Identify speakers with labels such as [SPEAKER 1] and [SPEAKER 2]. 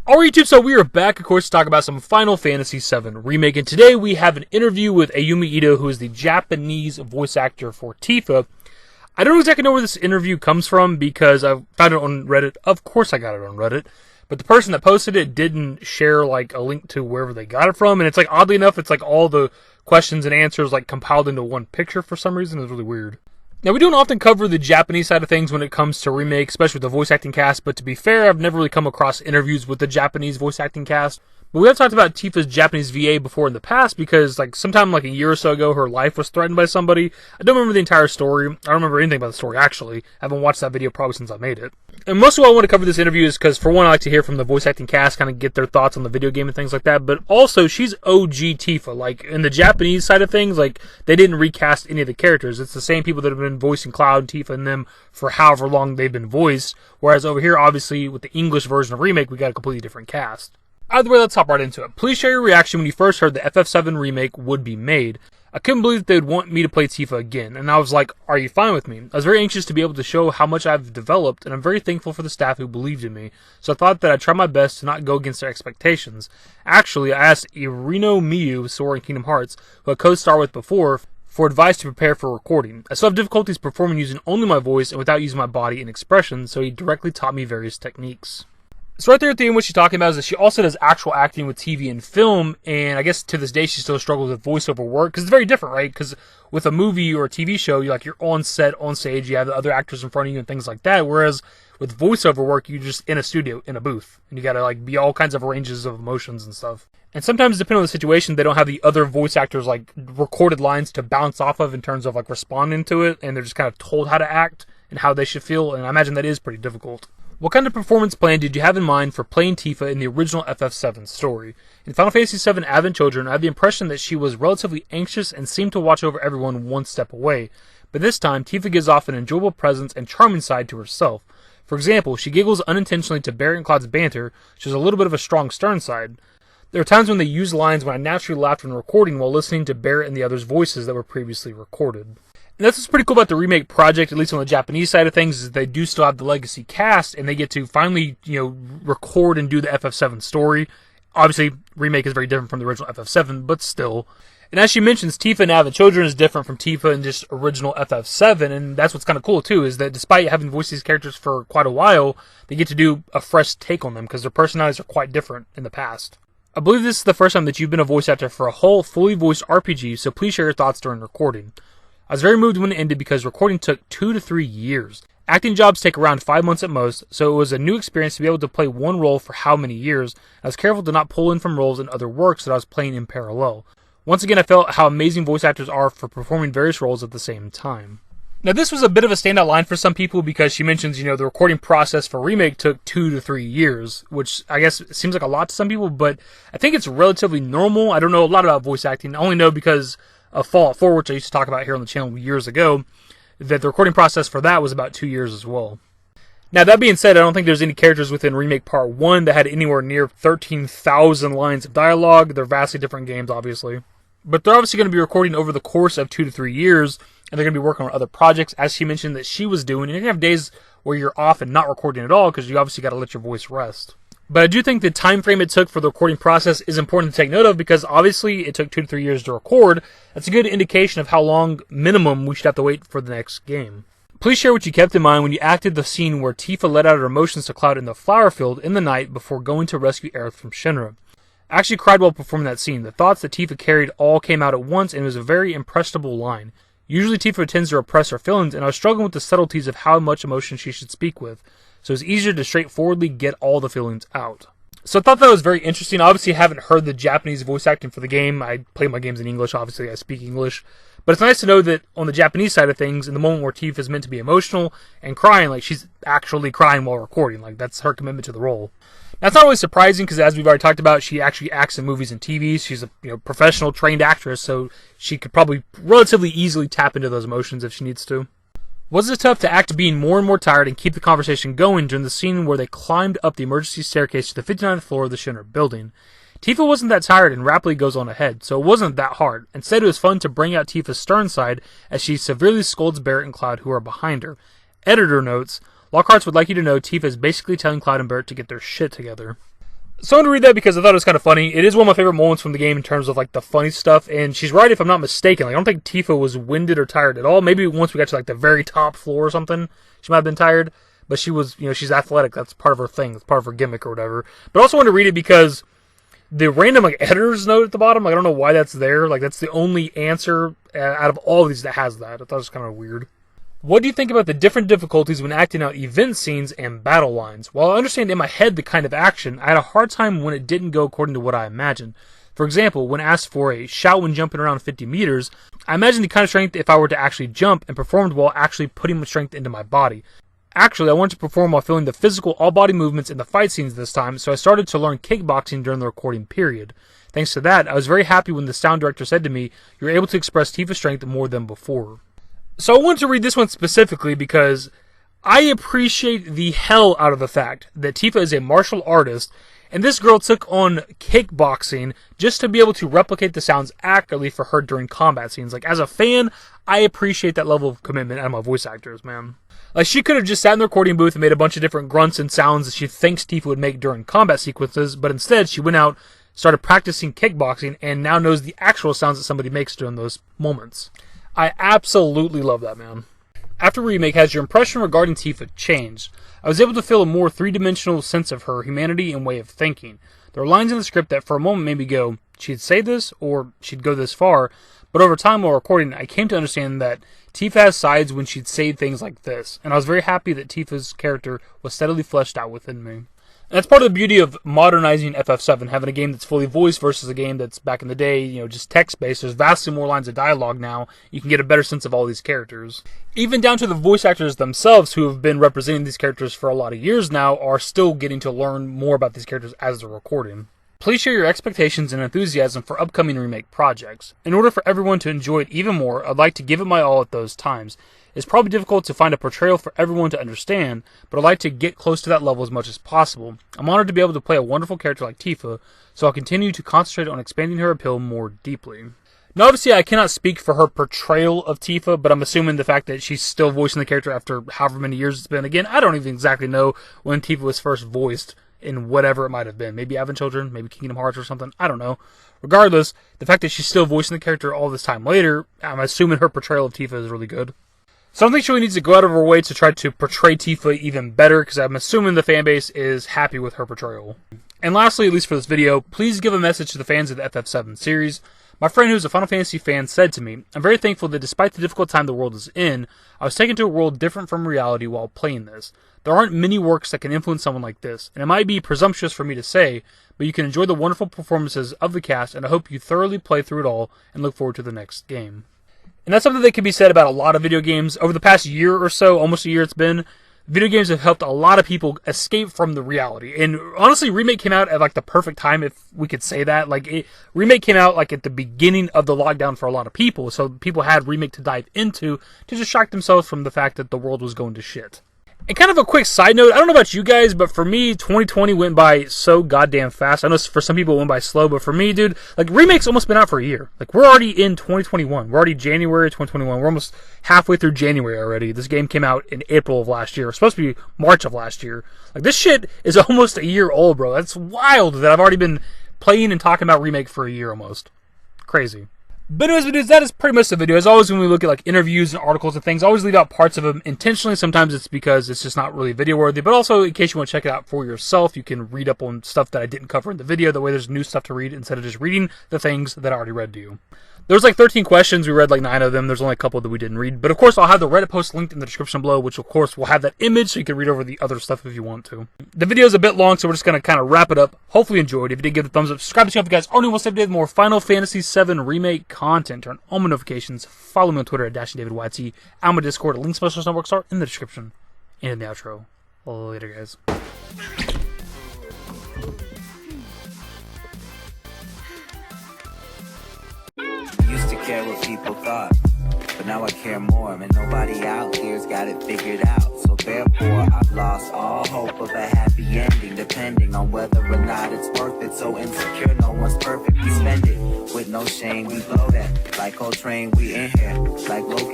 [SPEAKER 1] Alright YouTube, so we are back, of course, to talk about some Final Fantasy VII Remake, and today we have an interview with Ayumi Ito, who is the Japanese voice actor for Tifa. I don't exactly know where this interview comes from, because I found it on Reddit. Of course I got it on Reddit, but the person that posted it didn't share, like, a link to wherever they got it from, and it's, like, oddly enough, it's, like, all the questions and answers, like, compiled into one picture for some reason. It's really weird. Now, we don't often cover the Japanese side of things when it comes to Remake, especially with the voice acting cast, but to be fair, I've never really come across interviews with the Japanese voice acting cast. But we have talked about Tifa's Japanese VA before in the past because, like, sometime like a year or so ago, her life was threatened by somebody. I don't remember the entire story. I don't remember anything about the story, actually. I haven't watched that video probably since I made it. And most of why I want to cover this interview is because, for one, I like to hear from the voice acting cast, kind of get their thoughts on the video game and things like that. But also, she's OG Tifa. Like, in the Japanese side of things, like, they didn't recast any of the characters. It's the same people that have been voicing Cloud, Tifa, and them for however long they've been voiced. Whereas over here, obviously, with the English version of Remake, we got a completely different cast. Either way, let's hop right into it. Please share your reaction when you first heard the FF7 Remake would be made. I couldn't believe that they would want me to play Tifa again, and I was like, are you fine with me? I was very anxious to be able to show how much I've developed, and I'm very thankful for the staff who believed in me, so I thought that I'd try my best to not go against their expectations. Actually, I asked Irino Miyu, Sora in Kingdom Hearts, who I co-starred with before, for advice to prepare for recording. I still have difficulties performing using only my voice and without using my body and expression, so he directly taught me various techniques. So right there at the end, what she's talking about is that she also does actual acting with TV and film, and I guess to this day she still struggles with voiceover work, because it's very different, right? Because with a movie or a TV show, you're on set, on stage, you have the other actors in front of you and things like that, whereas with voiceover work, you're just in a studio, in a booth, and you gotta like be all kinds of ranges of emotions and stuff. And sometimes, depending on the situation, they don't have the other voice actors like recorded lines to bounce off of in terms of like responding to it, and they're just kind of told how to act and how they should feel, and I imagine that is pretty difficult. What kind of performance plan did you have in mind for playing Tifa in the original FF7 story? In Final Fantasy VII Advent Children, I had the impression that she was relatively anxious and seemed to watch over everyone one step away, but this time, Tifa gives off an enjoyable presence and charming side to herself. For example, she giggles unintentionally to Barrett and Cloud's banter, she has a little bit of a strong stern side. There are times when they use lines when I naturally laughed when recording while listening to Barrett and the others' voices that were previously recorded. And that's what's pretty cool about the remake project, at least on the Japanese side of things, is they do still have the legacy cast, and they get to finally, record and do the FF7 story. Obviously, remake is very different from the original FF7, but still. And as she mentions, Tifa in Advent Children is different from Tifa in just original FF7, and that's what's kind of cool too, is that despite having voiced these characters for quite a while, they get to do a fresh take on them, because their personalities are quite different in the past. I believe this is the first time that you've been a voice actor for a whole, fully voiced RPG, so please share your thoughts during recording. I was very moved when it ended because recording took 2 to 3 years. Acting jobs take around 5 months at most, so it was a new experience to be able to play one role for how many years. I was careful to not pull in from roles in other works that I was playing in parallel. Once again, I felt how amazing voice actors are for performing various roles at the same time. Now, this was a bit of a standout line for some people because she mentions, the recording process for Remake took 2 to 3 years, which I guess seems like a lot to some people, but I think it's relatively normal. I don't know a lot about voice acting. I only know because of Fallout 4, which I used to talk about here on the channel years ago, that the recording process for that was about 2 years as well. Now, that being said, I don't think there's any characters within Remake Part 1 that had anywhere near 13,000 lines of dialogue. They're vastly different games, obviously. But they're obviously going to be recording over the course of 2 to 3 years, and they're going to be working on other projects, as she mentioned that she was doing. And you're going to have days where you're off and not recording at all, because you obviously got to let your voice rest. But I do think the time frame it took for the recording process is important to take note of, because obviously it took 2 to 3 years to record. That's a good indication of how long minimum we should have to wait for the next game. Please share what you kept in mind when you acted the scene where Tifa let out her emotions to Cloud in the flower field in the night before going to rescue Aerith from Shinra. I actually cried while performing that scene. The thoughts that Tifa carried all came out at once, and it was a very impressionable line. Usually Tifa tends to repress her feelings, and I was struggling with the subtleties of how much emotion she should speak with. So it's easier to straightforwardly get all the feelings out. So I thought that was very interesting. Obviously, I haven't heard the Japanese voice acting for the game. I play my games in English. Obviously, I speak English. But it's nice to know that on the Japanese side of things, in the moment where Tifa is meant to be emotional and crying, like she's actually crying while recording. Like that's her commitment to the role. That's not really surprising because, as we've already talked about, she actually acts in movies and TVs. She's a professional, trained actress, so she could probably relatively easily tap into those emotions if she needs to. Was it tough to act being more and more tired and keep the conversation going during the scene where they climbed up the emergency staircase to the 59th floor of the Shinra building? Tifa wasn't that tired and rapidly goes on ahead, so it wasn't that hard. Instead, it was fun to bring out Tifa's stern side as she severely scolds Barrett and Cloud, who are behind her. Editor notes, Lockhart's would like you to know Tifa is basically telling Cloud and Barrett to get their shit together. So I wanted to read that because I thought it was kind of funny. It is one of my favorite moments from the game in terms of like the funny stuff, and she's right if I'm not mistaken. Like, I don't think Tifa was winded or tired at all. Maybe once we got to like the very top floor or something, she might have been tired, but she was, she's athletic. That's part of her thing. That's part of her gimmick or whatever. But I also wanted to read it because the random like editor's note at the bottom, like, I don't know why that's there. Like, that's the only answer out of all of these that has that. I thought it was kind of weird. What do you think about the different difficulties when acting out event scenes and battle lines? While I understand in my head the kind of action, I had a hard time when it didn't go according to what I imagined. For example, when asked for a shout when jumping around 50 meters, I imagined the kind of strength if I were to actually jump and performed while actually putting my strength into my body. Actually, I wanted to perform while feeling the physical all-body movements in the fight scenes this time, so I started to learn kickboxing during the recording period. Thanks to that, I was very happy when the sound director said to me, "You're able to express Tifa's strength more than before." So I wanted to read this one specifically because I appreciate the hell out of the fact that Tifa is a martial artist, and this girl took on kickboxing just to be able to replicate the sounds accurately for her during combat scenes. Like, as a fan, I appreciate that level of commitment out of my voice actors, man. Like, she could have just sat in the recording booth and made a bunch of different grunts and sounds that she thinks Tifa would make during combat sequences, but instead she went out, started practicing kickboxing, and now knows the actual sounds that somebody makes during those moments. I absolutely love that, man. After Remake, has your impression regarding Tifa changed? I was able to feel a more three-dimensional sense of her humanity and way of thinking. There are lines in the script that for a moment made me go, she'd say this, or she'd go this far, but over time while recording, I came to understand that Tifa has sides when she'd say things like this, and I was very happy that Tifa's character was steadily fleshed out within me. And that's part of the beauty of modernizing FF7, having a game that's fully voiced versus a game that's back in the day, just text-based. There's vastly more lines of dialogue now. You can get a better sense of all these characters. Even down to the voice actors themselves, who have been representing these characters for a lot of years now, are still getting to learn more about these characters as they're recording. Please share your expectations and enthusiasm for upcoming remake projects. In order for everyone to enjoy it even more, I'd like to give it my all at those times. It's probably difficult to find a portrayal for everyone to understand, but I'd like to get close to that level as much as possible. I'm honored to be able to play a wonderful character like Tifa, so I'll continue to concentrate on expanding her appeal more deeply. Now, obviously, I cannot speak for her portrayal of Tifa, but I'm assuming the fact that she's still voicing the character after however many years it's been. Again, I don't even exactly know when Tifa was first voiced in whatever it might have been. Maybe Advent Children, maybe Kingdom Hearts or something. I don't know. Regardless, the fact that she's still voicing the character all this time later, I'm assuming her portrayal of Tifa is really good. So I don't think she really needs to go out of her way to try to portray Tifa even better, because I'm assuming the fanbase is happy with her portrayal. And lastly, at least for this video, please give a message to the fans of the FF7 series. My friend who's a Final Fantasy fan said to me, "I'm very thankful that despite the difficult time the world is in, I was taken to a world different from reality while playing this. There aren't many works that can influence someone like this, and it might be presumptuous for me to say, but you can enjoy the wonderful performances of the cast, and I hope you thoroughly play through it all and look forward to the next game." And that's something that can be said about a lot of video games. Over the past year or so, almost a year it's been, video games have helped a lot of people escape from the reality. And honestly, Remake came out at like the perfect time, if we could say that. Remake came out like at the beginning of the lockdown for a lot of people. So people had Remake to dive into to distract themselves from the fact that the world was going to shit. And kind of a quick side note, I don't know about you guys, but for me, 2020 went by so goddamn fast. I know for some people it went by slow, but for me, dude, Remake's almost been out for a year. We're already in 2021. We're already January 2021. We're almost halfway through January already. This game came out in April of last year. It's supposed to be March of last year. This shit is almost a year old, bro. That's wild that I've already been playing and talking about Remake for a year almost. Crazy. But anyways, dudes, that is pretty much the video. As always, when we look at interviews and articles and things, I always leave out parts of them intentionally. Sometimes it's because it's just not really video worthy, but also in case you want to check it out for yourself, you can read up on stuff that I didn't cover in the video. That way there's new stuff to read instead of just reading the things that I already read to you. There was 13 questions. We read 9 of them. There's only a couple that we didn't read. But of course, I'll have the Reddit post linked in the description below, which of course will have that image so you can read over the other stuff if you want to. The video is a bit long, so we're just going to kind of wrap it up. Hopefully you enjoyed. If you did, give it a thumbs up. Subscribe to the channel if you guys are new. We'll stay updated with more Final Fantasy VII Remake content. Turn on my notifications. Follow me on Twitter at dashingdavidYT. I'm on my Discord. Links to my social networks are in the description and in the outro. Later, guys.
[SPEAKER 2] Used to care what people thought, but now I care more, and nobody out here's got it figured out. So therefore, I've lost all hope of a happy ending, depending on whether or not it's worth it. So insecure, no one's perfect. We spend it with no shame. We blow that like Coltrane. We in here like low